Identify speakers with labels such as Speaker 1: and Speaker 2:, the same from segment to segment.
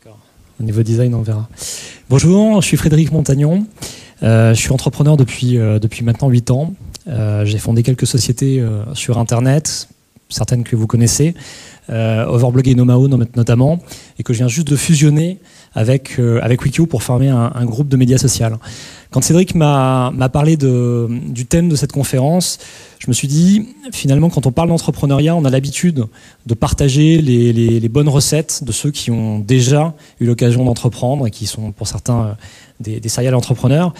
Speaker 1: D'accord. Au niveau design, on verra. Bonjour, je suis Frédéric Montagnon. Je suis entrepreneur depuis maintenant 8 ans. J'ai fondé quelques sociétés sur Internet, certaines que vous connaissez, Overblog et Nomao notamment, et que je viens juste de fusionner avec Wikio pour former un groupe de médias social. Quand Cédric m'a parlé du thème de cette conférence, je me suis dit, finalement, quand on parle d'entrepreneuriat, on a l'habitude de partager les bonnes recettes de ceux qui ont déjà eu l'occasion d'entreprendre et qui sont, pour certains, des serial entrepreneurs.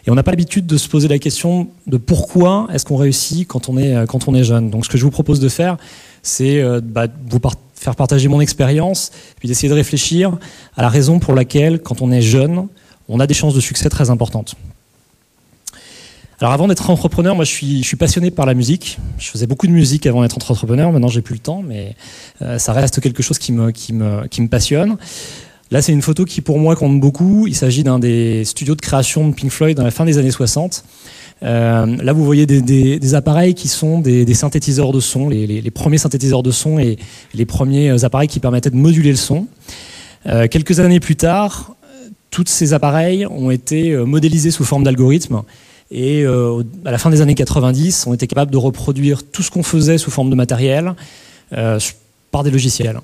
Speaker 1: Et on n'a pas l'habitude de se poser la question de pourquoi est-ce qu'on réussit quand on est jeune. Donc, ce que je vous propose de faire, c'est vous faire partager mon expérience, puis d'essayer de réfléchir à la raison pour laquelle, quand on est jeune, on a des chances de succès très importantes. Alors avant d'être entrepreneur, moi je suis passionné par la musique. Je faisais beaucoup de musique avant d'être entrepreneur, maintenant j'ai plus le temps, mais ça reste quelque chose qui me passionne. Là c'est une photo qui pour moi compte beaucoup. Il s'agit d'un des studios de création de Pink Floyd dans la fin des années 60. Là vous voyez des appareils qui sont des synthétiseurs de son, les premiers synthétiseurs de son et les premiers appareils qui permettaient de moduler le son. Quelques années plus tard, tous ces appareils ont été modélisés sous forme d'algorithmes et à la fin des années 90, on était capable de reproduire tout ce qu'on faisait sous forme de matériel par des logiciels.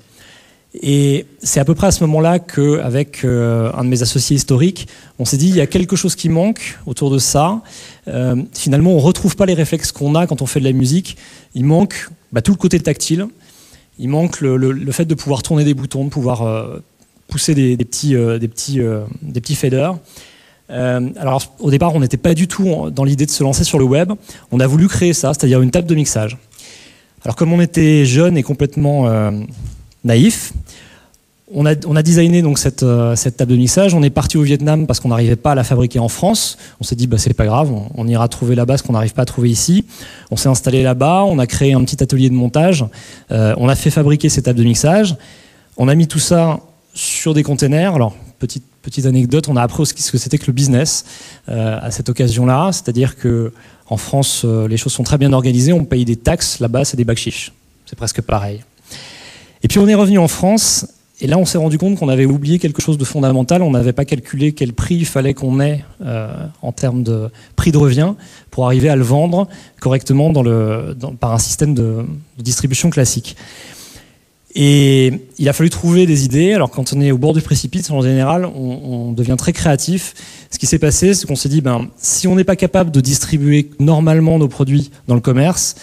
Speaker 1: Et c'est à peu près à ce moment-là qu'avec un de mes associés historiques, on s'est dit il y a quelque chose qui manque autour de ça. Finalement, on ne retrouve pas les réflexes qu'on a quand on fait de la musique. Il manque tout le côté tactile. Il manque le fait de pouvoir tourner des boutons, de pouvoir pousser des petits faders. Alors au départ, on n'était pas du tout dans l'idée de se lancer sur le web. On a voulu créer ça, c'est-à-dire une table de mixage. Alors comme on était jeune et complètement naïf, on a designé donc cette table de mixage. On est parti au Vietnam parce qu'on n'arrivait pas à la fabriquer en France. On s'est dit c'est pas grave, on ira trouver là-bas ce qu'on n'arrive pas à trouver ici. On s'est installé là-bas, on a créé un petit atelier de montage. On a fait fabriquer ces tables de mixage. On a mis tout ça sur des containers. Alors petite anecdote, on a appris ce que c'était que le business à cette occasion-là, c'est-à-dire que en France, les choses sont très bien organisées, on paye des taxes, là-bas c'est des bacs chiches, c'est presque pareil. Et puis on est revenu en France, et là on s'est rendu compte qu'on avait oublié quelque chose de fondamental, on n'avait pas calculé quel prix il fallait qu'on ait en termes de prix de revient pour arriver à le vendre correctement par un système de distribution classique. Et il a fallu trouver des idées. Alors quand on est au bord du précipice, en général, on devient très créatif. Ce qui s'est passé, c'est qu'on s'est dit, si on n'est pas capable de distribuer normalement nos produits dans le commerce,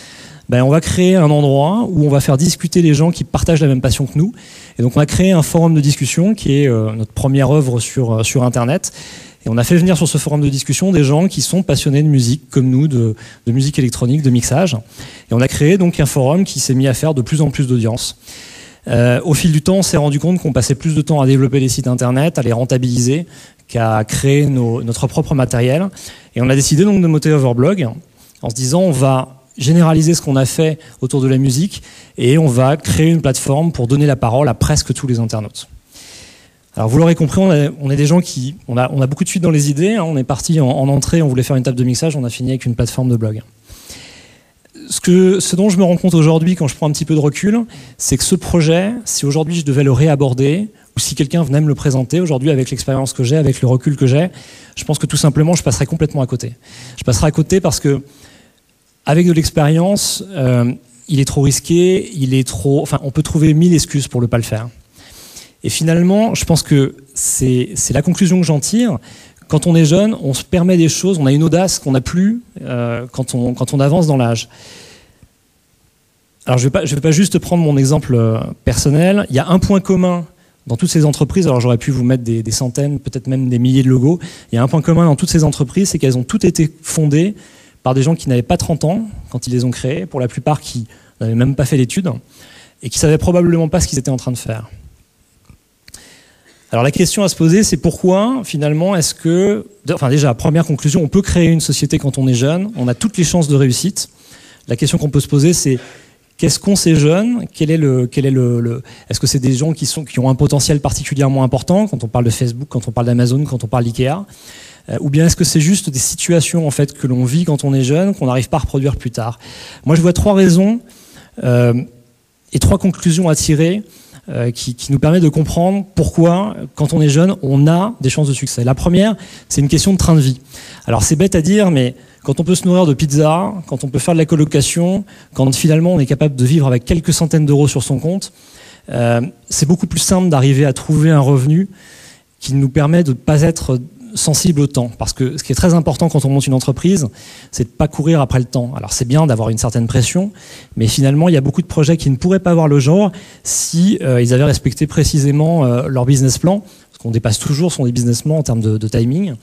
Speaker 1: on va créer un endroit où on va faire discuter les gens qui partagent la même passion que nous. Et donc on a créé un forum de discussion qui est notre première œuvre sur Internet. Et on a fait venir sur ce forum de discussion des gens qui sont passionnés de musique, comme nous, de musique électronique, de mixage. Et on a créé donc un forum qui s'est mis à faire de plus en plus d'audience. Au fil du temps, on s'est rendu compte qu'on passait plus de temps à développer des sites internet, à les rentabiliser, qu'à créer notre propre matériel. Et on a décidé donc de monter Overblog en se disant on va généraliser ce qu'on a fait autour de la musique et on va créer une plateforme pour donner la parole à presque tous les internautes. Alors vous l'aurez compris, on est des gens on a beaucoup de suite dans les idées. On est parti en entrée, on voulait faire une table de mixage, on a fini avec une plateforme de blog. Ce dont je me rends compte aujourd'hui, quand je prends un petit peu de recul, c'est que ce projet, si aujourd'hui je devais le réaborder, ou si quelqu'un venait me le présenter aujourd'hui avec l'expérience que j'ai, avec le recul que j'ai, je pense que tout simplement je passerais complètement à côté. Je passerais à côté parce que, avec de l'expérience, il est trop risqué, on peut trouver 1000 excuses pour ne pas le faire. Et finalement, je pense que c'est la conclusion que j'en tire. Quand on est jeune, on se permet des choses, on a une audace qu'on n'a plus quand on avance dans l'âge. Alors je vais pas juste prendre mon exemple personnel. Il y a un point commun dans toutes ces entreprises, alors j'aurais pu vous mettre des centaines, peut-être même des milliers de logos. Il y a un point commun dans toutes ces entreprises, c'est qu'elles ont toutes été fondées par des gens qui n'avaient pas 30 ans quand ils les ont créées, pour la plupart qui n'avaient même pas fait d'études, et qui savaient probablement pas ce qu'ils étaient en train de faire. Alors la question à se poser, c'est pourquoi finalement déjà, première conclusion, on peut créer une société quand on est jeune, on a toutes les chances de réussite. La question qu'on peut se poser, c'est qu'est-ce qu'ont ces jeunes ? Est-ce que c'est des gens qui ont un potentiel particulièrement important quand on parle de Facebook, quand on parle d'Amazon, quand on parle d'IKEA ? Ou bien est-ce que c'est juste des situations en fait que l'on vit quand on est jeune, qu'on n'arrive pas à reproduire plus tard ? Moi je vois 3 raisons et 3 conclusions à tirer qui nous permet de comprendre pourquoi, quand on est jeune, on a des chances de succès. La première, c'est une question de train de vie. Alors c'est bête à dire, mais quand on peut se nourrir de pizza, quand on peut faire de la colocation, quand finalement on est capable de vivre avec quelques centaines d'euros sur son compte, c'est beaucoup plus simple d'arriver à trouver un revenu qui nous permet de ne pas être sensible au temps. Parce que ce qui est très important quand on monte une entreprise, c'est de ne pas courir après le temps. Alors c'est bien d'avoir une certaine pression, mais finalement il y a beaucoup de projets qui ne pourraient pas voir le jour si ils avaient respecté précisément leur business plan. Parce qu'on dépasse toujours son business plan en termes de timing.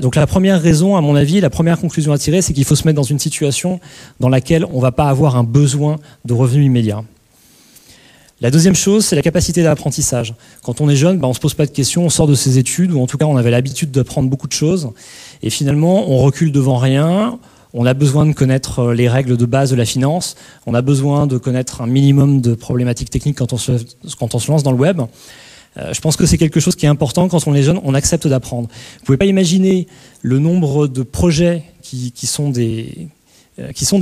Speaker 1: Donc la première raison, à mon avis, la première conclusion à tirer, c'est qu'il faut se mettre dans une situation dans laquelle on ne va pas avoir un besoin de revenus immédiats. La deuxième chose, c'est la capacité d'apprentissage. Quand on est jeune, on ne se pose pas de questions, on sort de ses études, ou en tout cas on avait l'habitude d'apprendre beaucoup de choses, et finalement on recule devant rien, on a besoin de connaître les règles de base de la finance, on a besoin de connaître un minimum de problématiques techniques quand on se lance dans le web. Je pense que c'est quelque chose qui est important quand on est jeune, on accepte d'apprendre. Vous ne pouvez pas imaginer le nombre de projets qui sont des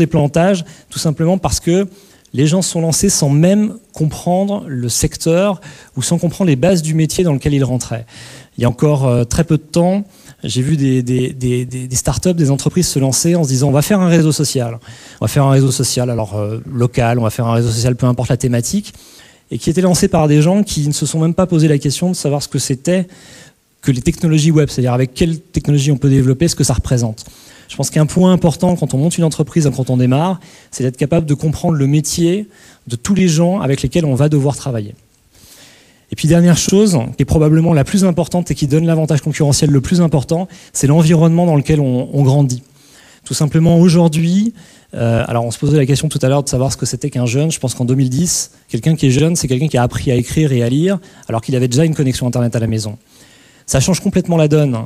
Speaker 1: plantages, tout simplement parce que les gens se sont lancés sans même comprendre le secteur ou sans comprendre les bases du métier dans lequel ils rentraient. Il y a encore très peu de temps, j'ai vu des startups, des entreprises se lancer en se disant on va faire un réseau social. On va faire un réseau social local, on va faire un réseau social peu importe la thématique, et qui était lancé par des gens qui ne se sont même pas posé la question de savoir ce que c'était que les technologies web, c'est-à-dire avec quelle technologie on peut développer, ce que ça représente. Je pense qu'un point important quand on monte une entreprise, quand on démarre, c'est d'être capable de comprendre le métier de tous les gens avec lesquels on va devoir travailler. Et puis dernière chose, qui est probablement la plus importante et qui donne l'avantage concurrentiel le plus important, c'est l'environnement dans lequel on grandit. Tout simplement aujourd'hui, alors on se posait la question tout à l'heure de savoir ce que c'était qu'un jeune. Je pense qu'en 2010, quelqu'un qui est jeune, c'est quelqu'un qui a appris à écrire et à lire alors qu'il avait déjà une connexion Internet à la maison. Ça change complètement la donne.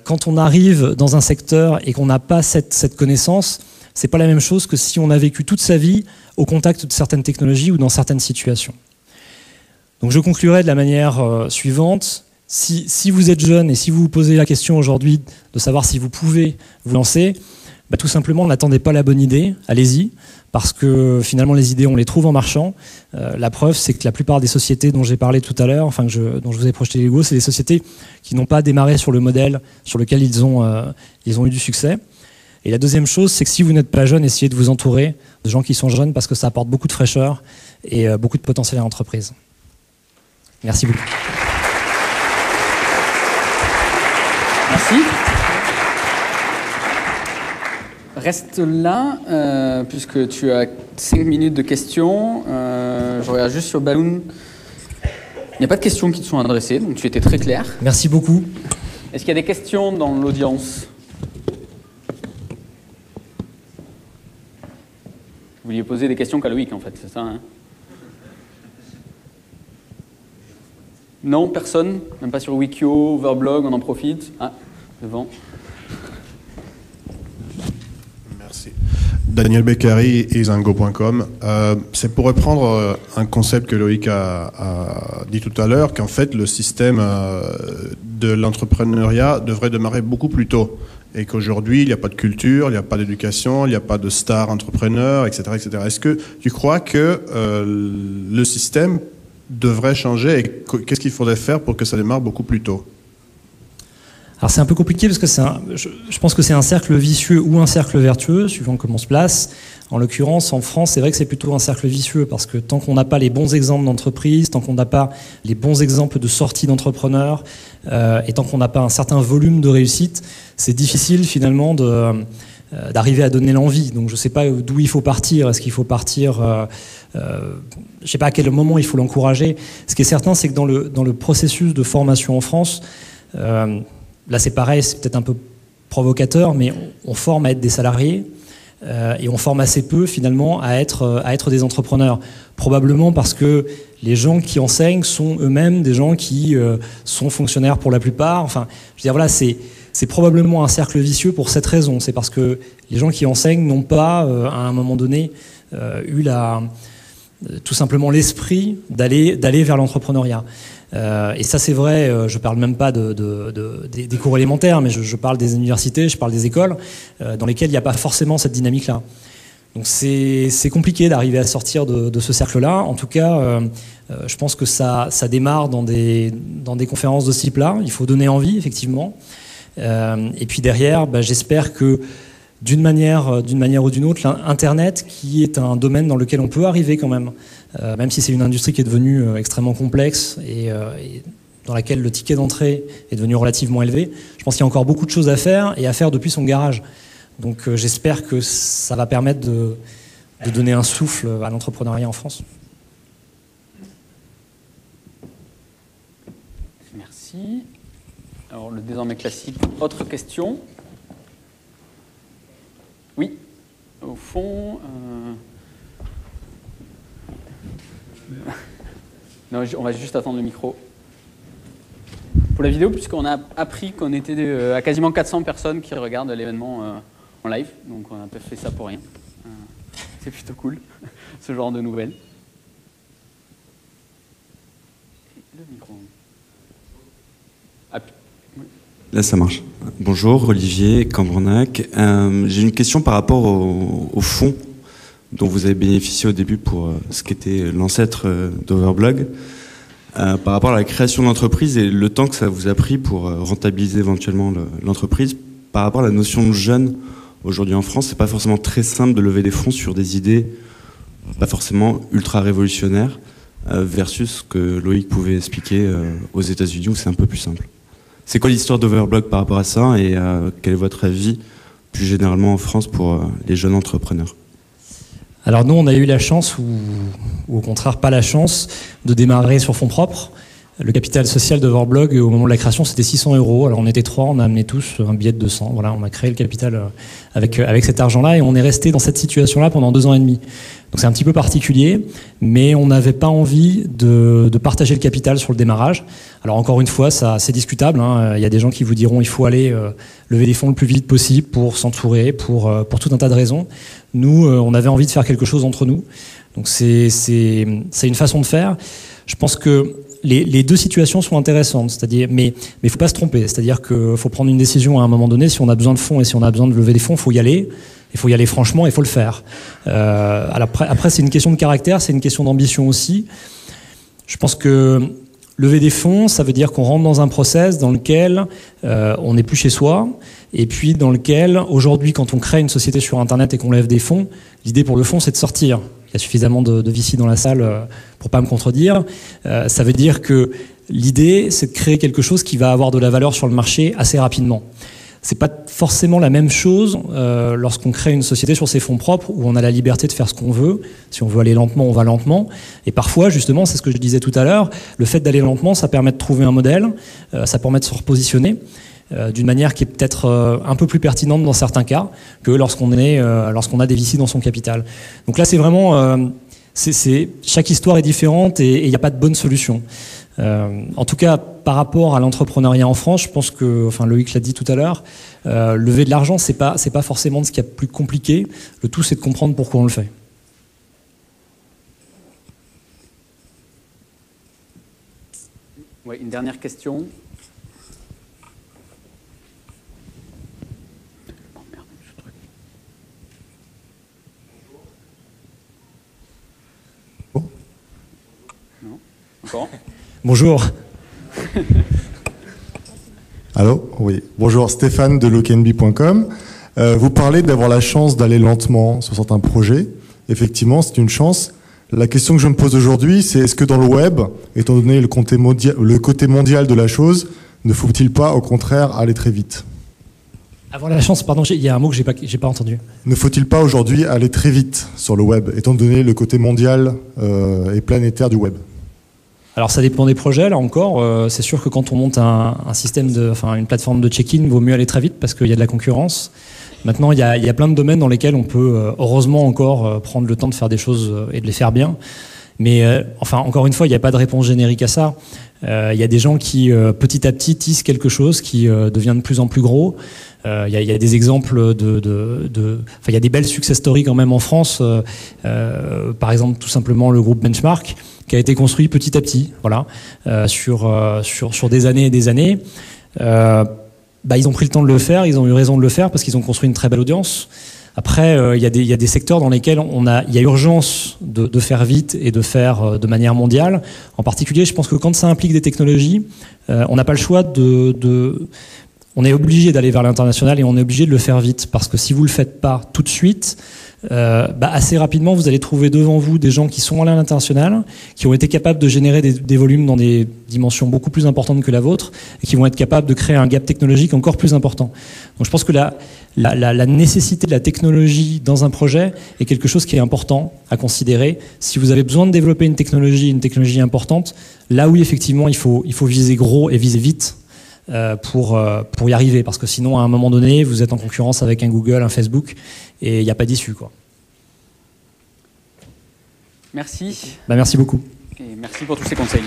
Speaker 1: Quand on arrive dans un secteur et qu'on n'a pas cette connaissance, c'est pas la même chose que si on a vécu toute sa vie au contact de certaines technologies ou dans certaines situations. Donc je conclurai de la manière suivante. Si vous êtes jeune et si vous vous posez la question aujourd'hui de savoir si vous pouvez vous lancer, tout simplement n'attendez pas la bonne idée, allez-y, parce que finalement les idées on les trouve en marchant. La preuve c'est que la plupart des sociétés dont j'ai parlé tout à l'heure, dont je vous ai projeté les logos, c'est des sociétés qui n'ont pas démarré sur le modèle sur lequel ils ont eu du succès. Et la deuxième chose, c'est que si vous n'êtes pas jeune, essayez de vous entourer de gens qui sont jeunes parce que ça apporte beaucoup de fraîcheur et beaucoup de potentiel à l'entreprise. Merci beaucoup.
Speaker 2: Merci. Reste là, puisque tu as 5 minutes de questions. Je regarde juste sur Balloon. Il n'y a pas de questions qui te sont adressées, donc tu étais très clair.
Speaker 1: Merci beaucoup.
Speaker 2: Est-ce qu'il y a des questions dans l'audience ? Vous vouliez poser des questions qu'à Loïc, en fait, c'est ça, hein ? Non, personne ? Même pas sur Wikio, Overblog, on en profite. Ah, devant.
Speaker 3: Merci. Daniel Beccari, isango.com. C'est pour reprendre un concept que Loïc a dit tout à l'heure, qu'en fait, le système de l'entrepreneuriat devrait démarrer beaucoup plus tôt. Et qu'aujourd'hui, il n'y a pas de culture, il n'y a pas d'éducation, il n'y a pas de stars entrepreneurs, etc., etc. Est-ce que tu crois que le système devrait changer et qu'est-ce qu'il faudrait faire pour que ça démarre beaucoup plus tôt ?
Speaker 1: Alors c'est un peu compliqué parce que je pense que c'est un cercle vicieux ou un cercle vertueux, suivant comment on se place. En l'occurrence, en France, c'est vrai que c'est plutôt un cercle vicieux parce que tant qu'on n'a pas les bons exemples d'entreprise, tant qu'on n'a pas les bons exemples de sortie d'entrepreneurs et tant qu'on n'a pas un certain volume de réussite, c'est difficile finalement d'arriver à donner l'envie. Donc je ne sais pas d'où il faut partir. Est-ce qu'il faut partir je ne sais pas à quel moment il faut l'encourager. Ce qui est certain, c'est que dans le processus de formation en France, là c'est pareil, c'est peut-être un peu provocateur, mais on forme à être des salariés et on forme assez peu finalement à être des entrepreneurs. Probablement parce que les gens qui enseignent sont eux-mêmes des gens qui sont fonctionnaires pour la plupart. Enfin, je veux dire, voilà, c'est probablement un cercle vicieux pour cette raison. C'est parce que les gens qui enseignent n'ont pas, à un moment donné, eu tout simplement l'esprit d'aller vers l'entrepreneuriat. Et ça c'est vrai, je parle même pas des cours élémentaires, mais je parle des universités, je parle des écoles, dans lesquelles il n'y a pas forcément cette dynamique-là. Donc c'est compliqué d'arriver à sortir de ce cercle-là. En tout cas, je pense que ça démarre dans des conférences de ce type-là. Il faut donner envie, effectivement. Et puis derrière, j'espère que d'une manière ou d'une autre, Internet, qui est un domaine dans lequel on peut arriver quand même si c'est une industrie qui est devenue extrêmement complexe et dans laquelle le ticket d'entrée est devenu relativement élevé, je pense qu'il y a encore beaucoup de choses à faire et à faire depuis son garage. Donc j'espère que ça va permettre de donner un souffle à l'entrepreneuriat en France.
Speaker 2: Merci. Alors le désormais classique, autre question? Oui, au fond... Non, on va juste attendre le micro. Pour la vidéo, puisqu'on a appris qu'on était à quasiment 400 personnes qui regardent l'événement en live, donc on a peut-être fait ça pour rien. C'est plutôt cool, ce genre de nouvelles. Le micro.
Speaker 4: Là, ça marche. Bonjour, Olivier Cambrenac. J'ai une question par rapport au fonds dont vous avez bénéficié au début pour ce qui était l'ancêtre d'Overblog. Par rapport à la création de l'entreprise et le temps que ça vous a pris pour rentabiliser éventuellement l'entreprise, par rapport à la notion de jeune, aujourd'hui en France, c'est pas forcément très simple de lever des fonds sur des idées pas forcément ultra révolutionnaires versus ce que Loïc pouvait expliquer aux États-Unis où c'est un peu plus simple. C'est quoi l'histoire d'Overblog par rapport à ça et quel est votre avis plus généralement en France pour les jeunes entrepreneurs?
Speaker 1: Alors nous, on a eu la chance, ou au contraire pas la chance, de démarrer sur fonds propres. Le capital social d'Overblog, au moment de la création, c'était 600 €. Alors on était 3, on a amené tous un billet de 200. Voilà, on a créé le capital avec cet argent-là et on est resté dans cette situation-là pendant 2 ans et demi. Donc c'est un petit peu particulier, mais on n'avait pas envie de partager le capital sur le démarrage. Alors encore une fois, ça c'est discutable. Il y a des gens qui vous diront il faut aller lever des fonds le plus vite possible pour s'entourer, pour tout un tas de raisons. Nous, on avait envie de faire quelque chose entre nous. Donc c'est une façon de faire. Je pense que les deux situations sont intéressantes, c'est-à-dire, mais il faut pas se tromper. C'est-à-dire qu'il faut prendre une décision à un moment donné. Si on a besoin de fonds et si on a besoin de lever des fonds, il faut y aller. Il faut y aller franchement, il faut le faire. Alors après, c'est une question de caractère, c'est une question d'ambition aussi. Je pense que lever des fonds, ça veut dire qu'on rentre dans un process dans lequel on n'est plus chez soi, et puis dans lequel, aujourd'hui, quand on crée une société sur Internet et qu'on lève des fonds, l'idée pour le fonds, c'est de sortir. Il y a suffisamment de vici dans la salle pour pas me contredire. Ça veut dire que l'idée, c'est de créer quelque chose qui va avoir de la valeur sur le marché assez rapidement. C'est pas forcément la même chose lorsqu'on crée une société sur ses fonds propres où on a la liberté de faire ce qu'on veut. Si on veut aller lentement, on va lentement. Et parfois, justement, c'est ce que je disais tout à l'heure, le fait d'aller lentement, ça permet de trouver un modèle, ça permet de se repositionner d'une manière qui est peut-être un peu plus pertinente dans certains cas que lorsqu'on a des vicis dans son capital. Donc là, c'est vraiment... chaque histoire est différente et il n'y a pas de bonne solution. En tout cas, par rapport à l'entrepreneuriat en France, je pense que, Loïc l'a dit tout à l'heure, lever de l'argent, c'est pas forcément ce qu'il y a de plus compliqué. Le tout, c'est de comprendre pourquoi on le fait.
Speaker 2: Ouais, une dernière question. Oh, merde, ce truc.
Speaker 5: Bon.
Speaker 2: Non. Encore.
Speaker 1: Bonjour.
Speaker 5: Allô? Oui. Bonjour, Stéphane de lokenby.com. Vous parlez d'avoir la chance d'aller lentement sur certains projets. Effectivement, c'est une chance. La question que je me pose aujourd'hui, c'est est-ce que dans le web, étant donné le côté mondial de la chose, ne faut-il pas, au contraire, aller très vite?
Speaker 1: Avoir la chance, pardon, il y a un mot que j'ai pas entendu.
Speaker 5: Ne faut-il pas aujourd'hui aller très vite sur le web, étant donné le côté mondial et planétaire du web?
Speaker 1: Alors ça dépend des projets, là encore. C'est sûr que quand on monte un système une plateforme de check-in, il vaut mieux aller très vite parce qu'il y a de la concurrence. Maintenant, il y a plein de domaines dans lesquels on peut, heureusement encore, prendre le temps de faire des choses et de les faire bien. Mais encore une fois, il n'y a pas de réponse générique à ça. Il y a des gens qui, petit à petit, tissent quelque chose qui devient de plus en plus gros. Il y a des exemples il y a des belles success stories quand même en France. Par exemple, tout simplement le groupe Benchmark, qui a été construit petit à petit, voilà, sur des années et des années. Ils ont pris le temps de le faire, ils ont eu raison de le faire parce qu'ils ont construit une très belle audience. Après, il y a des secteurs dans lesquels il y a urgence de faire vite et de faire de manière mondiale. En particulier, je pense que quand ça implique des technologies, on n'a pas le choix on est obligé d'aller vers l'international et on est obligé de le faire vite. Parce que si vous ne le faites pas tout de suite, assez rapidement, vous allez trouver devant vous des gens qui sont allés à l'international, qui ont été capables de générer des volumes dans des dimensions beaucoup plus importantes que la vôtre, et qui vont être capables de créer un gap technologique encore plus important. Donc je pense que la nécessité de la technologie dans un projet est quelque chose qui est important à considérer. Si vous avez besoin de développer une technologie importante, là oui, effectivement, il faut viser gros et viser vite pour y arriver. Parce que sinon, à un moment donné, vous êtes en concurrence avec un Google, un Facebook, et il n'y a pas d'issue, quoi.
Speaker 2: Merci.
Speaker 1: Merci beaucoup.
Speaker 2: Et merci pour tous ces conseils.